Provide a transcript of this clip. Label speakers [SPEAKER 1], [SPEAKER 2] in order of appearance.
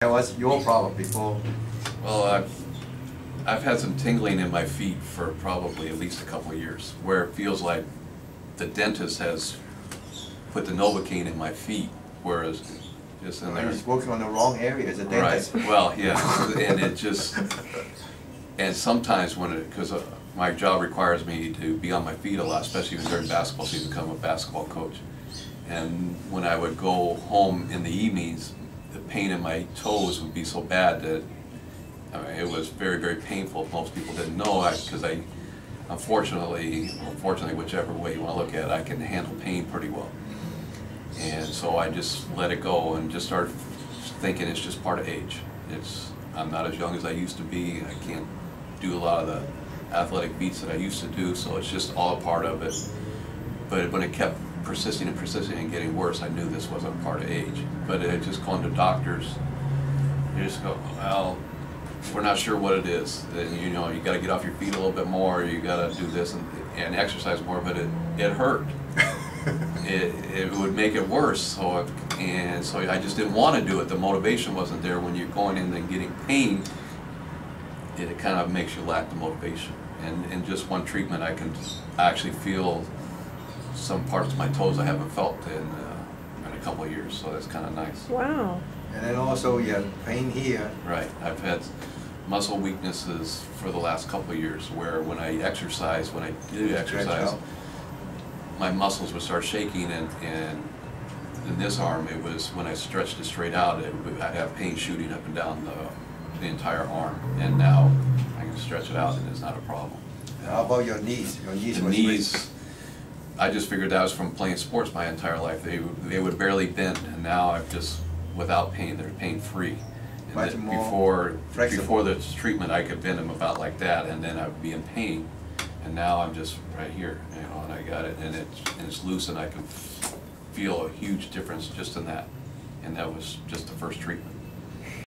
[SPEAKER 1] What's your problem before?
[SPEAKER 2] Well, I've had some tingling in my feet for probably at least a couple of years, where it feels like the dentist has put the Novocaine in my feet, whereas just in there.
[SPEAKER 1] He's working on the wrong area as a dentist.
[SPEAKER 2] Right. Well, yeah, and it just, and sometimes when it, because my job requires me to be on my feet a lot, especially during basketball season, because I'm a basketball coach. And when I would go home in the evenings, the pain in my toes would be so bad that it was very, very painful. Most people didn't know because I unfortunately, or fortunately, whichever way you want to look at it, I can handle pain pretty well. And so I just let it go and just started thinking it's just part of age. I'm not as young as I used to be. I can't do a lot of the athletic feats that I used to do, so it's just all a part of it. But when it kept persisting and persisting and getting worse, I knew this wasn't a part of age. But it just going to doctors, you just go, well, we're not sure what it is. You know, you got to get off your feet a little bit more. You got to do this and exercise more. But it hurt. it would make it worse. So I just didn't want to do it. The motivation wasn't there. When you're going in and getting pain, it kind of makes you lack the motivation. And in just one treatment, I can actually feel some parts of my toes I haven't felt in a couple of years, so that's kind of nice.
[SPEAKER 3] Wow.
[SPEAKER 1] And then also you have pain here.
[SPEAKER 2] Right. I've had muscle weaknesses for the last couple of years where when I exercise, when I do exercise, my muscles would start shaking, and in this arm, it was when I stretched it straight out, I'd have pain shooting up and down the entire arm, and now I can stretch it out and it's not a problem.
[SPEAKER 1] How about your knees? Your knees
[SPEAKER 2] The knees, I just figured that was from playing sports my entire life. They would barely bend, and now I've just, without pain, they're pain-free. Before the treatment, I could bend them about like that, and then I would be in pain. And now I'm just right here, you know, and I got it, and it's loose, and I can feel a huge difference just in that. And that was just the first treatment.